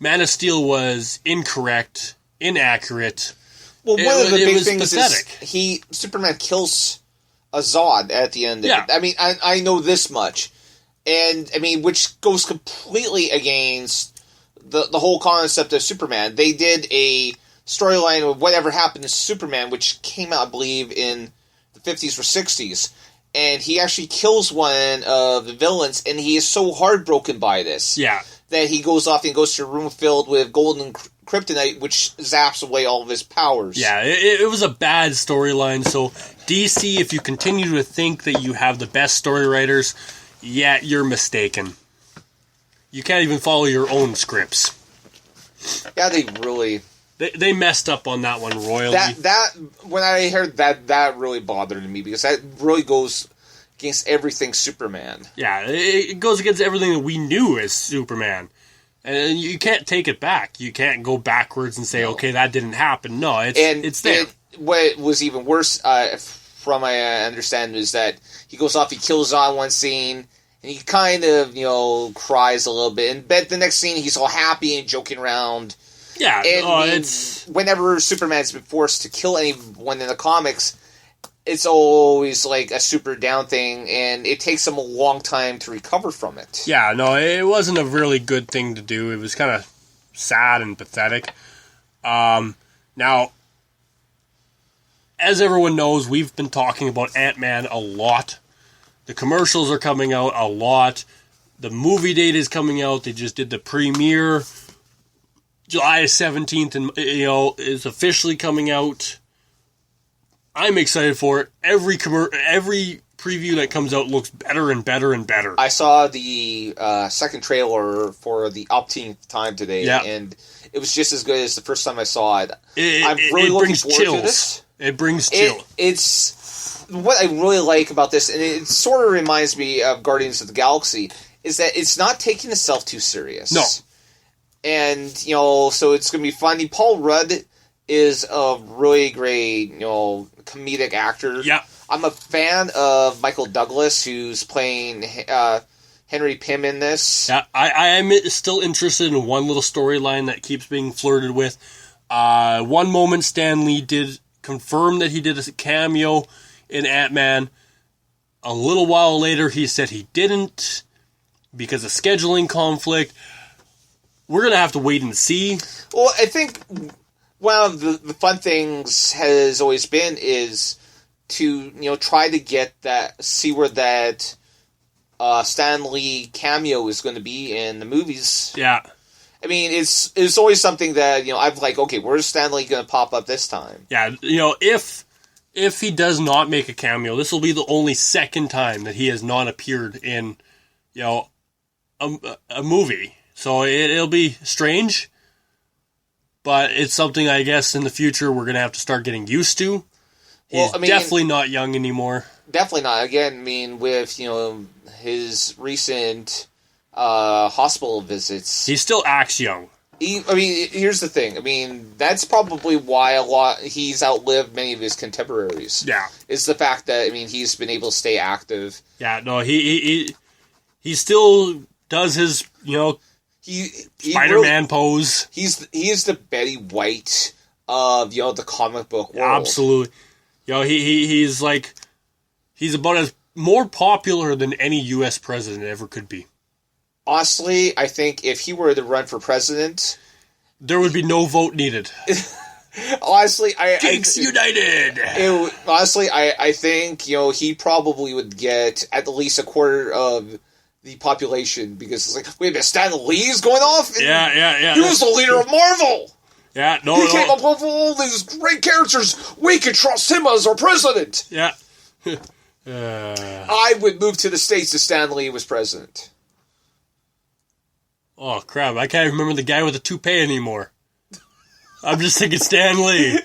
Man of Steel was incorrect, inaccurate. Well, one of the big things pathetic. is Superman kills a Zod at the end of it. I mean, I know this much. And, I mean, which goes completely against the whole concept of Superman. They did a storyline of whatever happened to Superman, which came out, I believe, in the 50s or 60s. And he actually kills one of the villains, and he is so heartbroken by this. Yeah. That he goes off and goes to a room filled with golden kryptonite, which zaps away all of his powers. Yeah, it was a bad storyline, so DC, if you continue to think that you have the best story writers, yeah, you're mistaken. You can't even follow your own scripts. Yeah, they really... They messed up on that one royally. That when I heard that really bothered me, because that really goes against everything Superman. Yeah, it goes against everything that we knew as Superman. And you can't take it back. You can't go backwards and say, okay, that didn't happen. No, it's there. What was even worse, from my understanding, is that he goes off, he kills on one scene, and he kind of, cries a little bit. And but the next scene, he's all happy and joking around. Yeah, and whenever Superman's been forced to kill anyone in the comics, it's always like a super down thing, and it takes him a long time to recover from it. Yeah, no, it wasn't a really good thing to do. It was kind of sad and pathetic. Now, as everyone knows, we've been talking about Ant-Man a lot. The commercials are coming out a lot. The movie date is coming out. They just did the premiere. July 17th, and is officially coming out. I'm excited for it. Every preview that comes out looks better and better and better. I saw the second trailer for the umpteenth time today, and it was just as good as the first time I saw it. I'm really looking forward to this. It brings chills. It's what I really like about this, and it sort of reminds me of Guardians of the Galaxy, is that it's not taking itself too serious. No. And, so it's going to be funny. Paul Rudd is a really great, comedic actor. Yeah. I'm a fan of Michael Douglas, who's playing Henry Pym in this. Yeah, I am still interested in one little storyline that keeps being flirted with. One moment, Stan Lee did confirm that he did a cameo in Ant-Man. A little while later, he said he didn't because of scheduling conflict. We're going to have to wait and see. Well, I think one of the fun things has always been is to, try to see where that Stan Lee cameo is going to be in the movies. Yeah. I mean, it's always something that, I've like, okay, where's Stan Lee going to pop up this time? Yeah, if he does not make a cameo, this will be the only second time that he has not appeared in, a movie. So it'll be strange, but it's something I guess in the future we're going to have to start getting used to. He's definitely not young anymore. Definitely not. Again, with, his recent hospital visits. He still acts young. Here's the thing. That's probably why he's outlived many of his contemporaries. Yeah. It's the fact that, he's been able to stay active. Yeah, no, he still does his, Spider-Man pose. He is the Betty White of the comic book world. Absolutely. He's about as more popular than any U.S. president ever could be. Honestly, I think if he were to run for president, there would be no vote needed. Honestly, Geeks United. I think he probably would get at least a quarter of the population, because it's like, wait a minute, Stan Lee's going off? Yeah. He was the leader of Marvel! Yeah, He came up with all these great characters. We can trust him as our president! Yeah. I would move to the States if Stan Lee was president. Oh, crap. I can't remember the guy with the toupee anymore. I'm just thinking Stan Lee.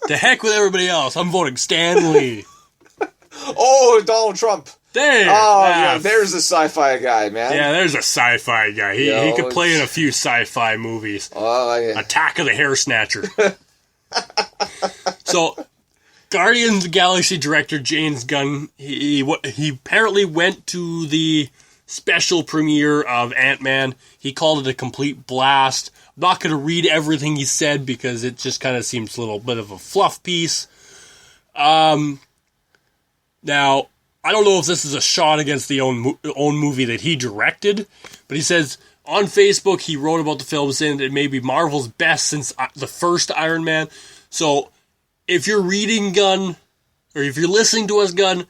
To heck with everybody else. I'm voting Stan Lee. Oh, Donald Trump. There. Oh, yeah, there's a sci-fi guy, man. Yeah, there's a sci-fi guy. He could play in a few sci-fi movies. Oh, yeah. Attack of the Hair Snatcher. So, Guardians of the Galaxy director James Gunn, he apparently went to the special premiere of Ant-Man. He called it a complete blast. I'm not going to read everything he said because it just kind of seems a little bit of a fluff piece. Now, I don't know if this is a shot against the own movie that he directed, but he says on Facebook he wrote about the film saying that it may be Marvel's best since the first Iron Man. So if you're reading Gunn, or if you're listening to us, Gunn,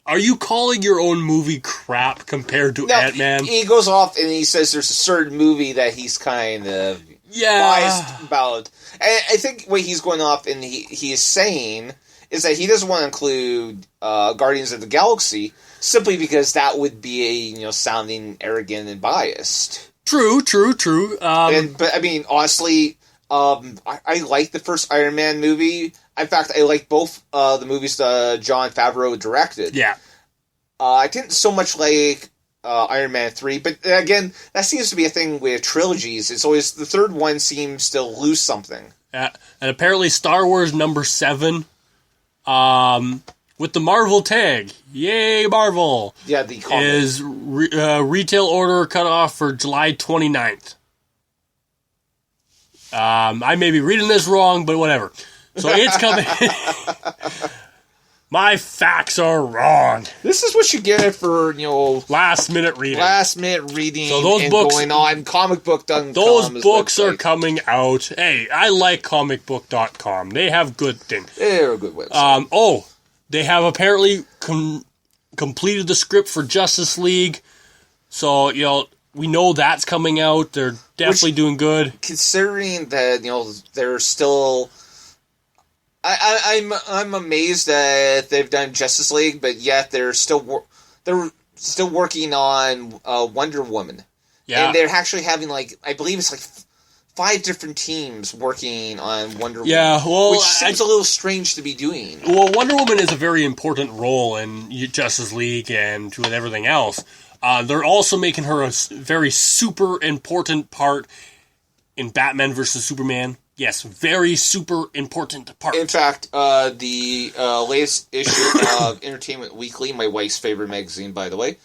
are you calling your own movie crap compared to Ant-Man? He goes off and he says there's a certain movie that he's kind of biased about. And I think what he's going off and he is saying is that he doesn't want to include Guardians of the Galaxy simply because that would be sounding arrogant and biased. True. But I mean, honestly, I like the first Iron Man movie. In fact, I like both the movies Jon Favreau directed. Yeah. I didn't so much like Iron Man 3, but again, that seems to be a thing with trilogies. It's always the third one seems to lose something. And apparently Star Wars number 7, with the Marvel tag, yay Marvel! Yeah, the comic. Is retail order cut off for July 29th. I may be reading this wrong, but whatever. So it's coming. My facts are wrong. This is what you get for, last minute reading. So those books, going on comicbook.com. Those books are coming out. Hey, I like comicbook.com. They have good things. They're a good website. They have apparently completed the script for Justice League. So, we know that's coming out. They're definitely doing good. Considering that, they're still... I'm amazed that they've done Justice League, but yet they're still working on Wonder Woman. Yeah. And they're actually having, I believe it's 5 different teams working on Wonder Woman. Yeah, well... Which seems a little strange to be doing. Well, Wonder Woman is a very important role in Justice League and with everything else. They're also making her a very super important part in Batman vs. Superman. Yes, very super important part. In fact, the latest issue of Entertainment Weekly, my wife's favorite magazine, by the way,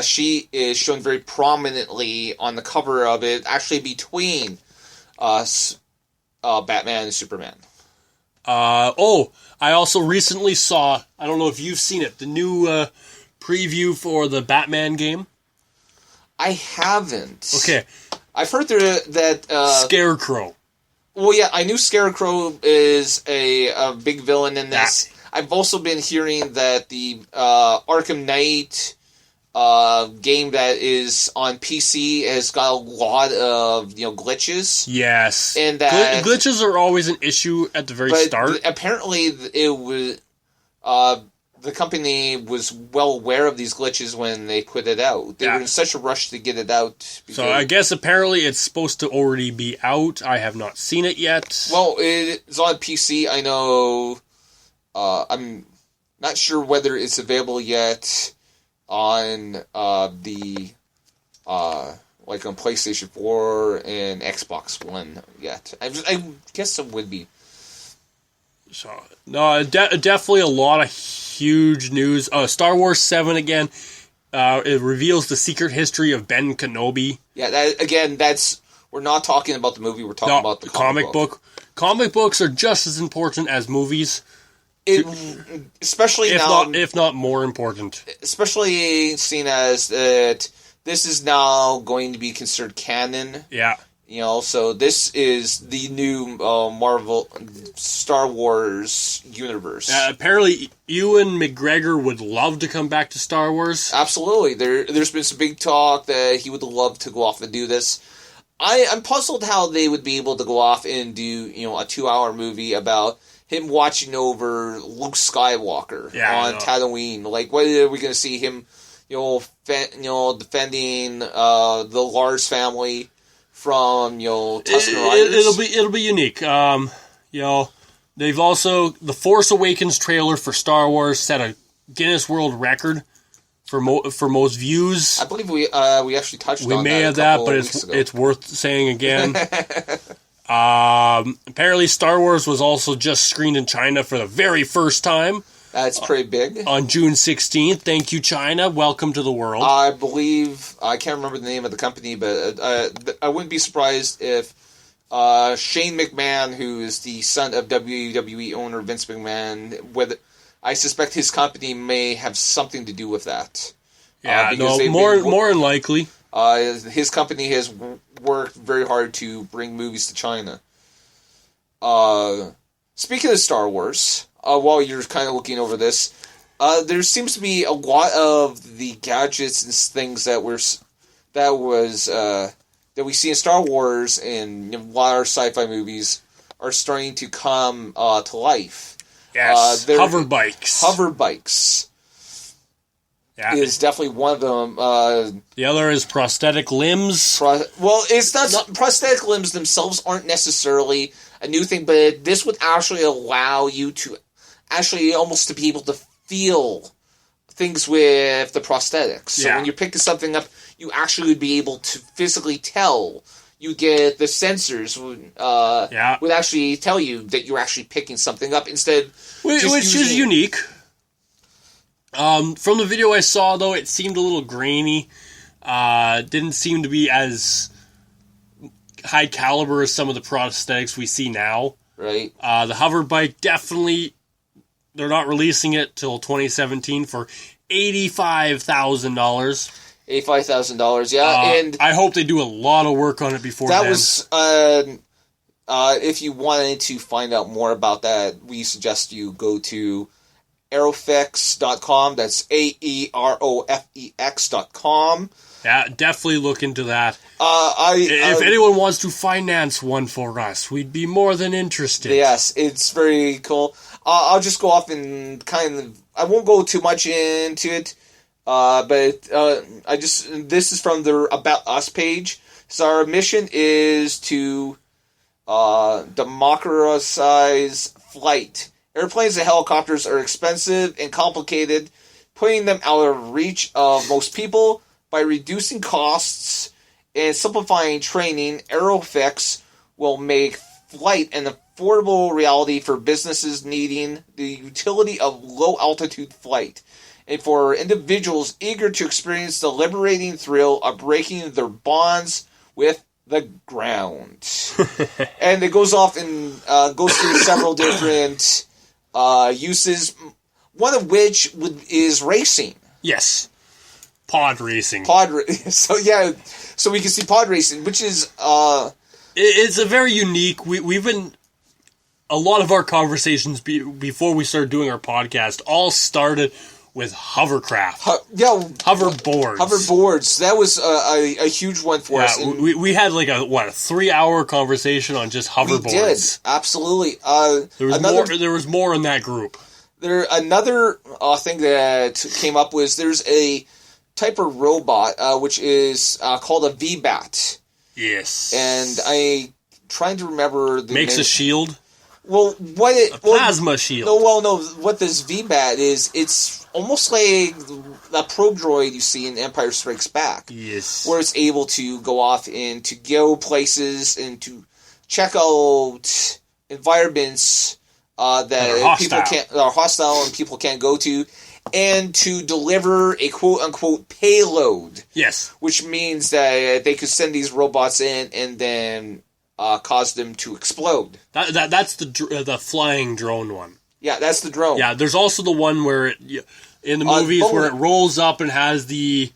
she is shown very prominently on the cover of it, actually between Batman and Superman. I also recently saw, I don't know if you've seen it, the new preview for the Batman game. I haven't. Okay. I've heard that... Scarecrow. Well, yeah, I knew Scarecrow is a big villain in this. I've also been hearing that the Arkham Knight game that is on PC has got a lot of glitches. Yes, and that glitches are always an issue at the very start. Apparently, it was the company was well aware of these glitches when they put it out. They were in such a rush to get it out. So I guess apparently it's supposed to already be out. I have not seen it yet. Well, it's on PC. I know. I'm not sure whether it's available yet on the on PlayStation 4 and Xbox One yet. I guess it would be. So no, definitely a lot of huge news. Star Wars 7 again. It reveals the secret history of Ben Kenobi. Yeah, that's we're not talking about the movie. We're talking about the comic book. Comic books are just as important as movies. Especially if not more important. Especially seeing as that this is now going to be considered canon. Yeah. So this is the new Marvel Star Wars universe. Apparently, Ewan McGregor would love to come back to Star Wars. Absolutely. There's been some big talk that he would love to go off and do this. I'm puzzled how they would be able to go off and do a 2-hour movie about him watching over Luke Skywalker on Tatooine. What are we going to see him, defending the Lars family from Tusken Riders? It'll be unique. They've also the Force Awakens trailer for Star Wars set a Guinness World Record for most views. I believe we actually touched on that. We may have that, but it's worth saying again. Apparently, Star Wars was also just screened in China for the very first time. That's pretty big. On June 16th. Thank you, China. Welcome to the world. I believe, I can't remember the name of the company, but I wouldn't be surprised if Shane McMahon, who is the son of WWE owner Vince McMahon, I suspect his company may have something to do with that. Yeah, more than likely. His company has worked very hard to bring movies to China. Speaking of Star Wars, while you're kind of looking over this, there seems to be a lot of the gadgets and things that we see in Star Wars and a lot of sci-fi movies are starting to come to life. Yes, hover bikes. Hover bikes. Yeah. Is definitely one of them. The other is prosthetic limbs. It's not prosthetic limbs themselves aren't necessarily a new thing, but this would actually allow you to actually almost to be able to feel things with the prosthetics. So when you're picking something up, you actually would be able to physically tell. You get the sensors would actually tell you that you're actually picking something up instead. Which is unique. From the video I saw, though, it seemed a little grainy. Didn't seem to be as high caliber as some of the prosthetics we see now. Right. The hover bike, definitely, they're not releasing it till 2017 for $85,000. $85,000, yeah. And I hope they do a lot of work on it before that then. Was, if you wanted to find out more about that, we suggest you go to aerofix.com. That's AEROFEX.com. Yeah, definitely look into that. If anyone wants to finance one for us, we'd be more than interested. Yes, it's very cool. I'll just go off and I won't go too much into it, but this is from their About Us page. So our mission is to democratize flight. Airplanes and helicopters are expensive and complicated, putting them out of reach of most people. By reducing costs and simplifying training, Aerofix will make flight an affordable reality for businesses needing the utility of low-altitude flight, and for individuals eager to experience the liberating thrill of breaking their bonds with the ground. And it goes off and goes through several different uses, one of which is racing. Yes. Pod racing. So we can see pod racing, which is... It's a very unique... We've been... A lot of our conversations before we started doing our podcast all started with hovercraft. Hoverboards. Hoverboards. That was a huge one for us. We had like a 3-hour conversation on just hoverboards. We did, absolutely. There was more in that group. Another thing that came up was there's a type of robot which is called a VBAT. Yes. And I'm trying to remember the Makes a shield? Well, plasma shield. No, what this VBAT is, it's almost like the probe droid you see in Empire Strikes Back. Yes. Where it's able to go off and to go places and to check out environments that people are hostile and people can't go to, and to deliver a quote-unquote payload. Yes. Which means that they could send these robots in and then cause them to explode. That's the flying drone one. Yeah, that's the drone. Yeah, there's also the one where in the movies where it rolls up and has the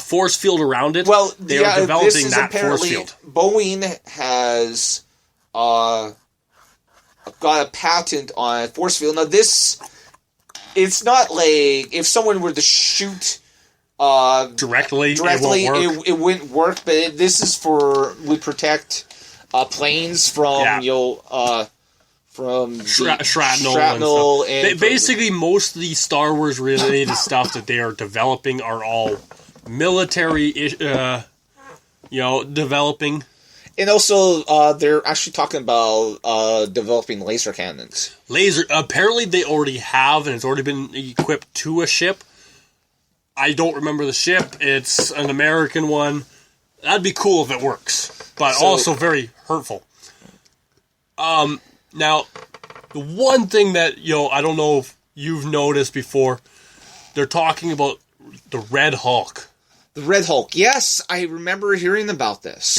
force field around it. Well, they are developing that force field. Boeing has got a patent on force field. Now it's not like if someone were to shoot directly it wouldn't work. But this is would protect planes from shrapnel and basically most of the Star Wars related stuff that they are developing are all military developing. And also, they're actually talking about developing laser cannons. Apparently they already have, and it's already been equipped to a ship. I don't remember the ship. It's an American one. That'd be cool if it works, but also very hurtful. Now, the one thing that, I don't know if you've noticed before. They're talking about the Red Hulk. The Red Hulk. Yes, I remember hearing about this.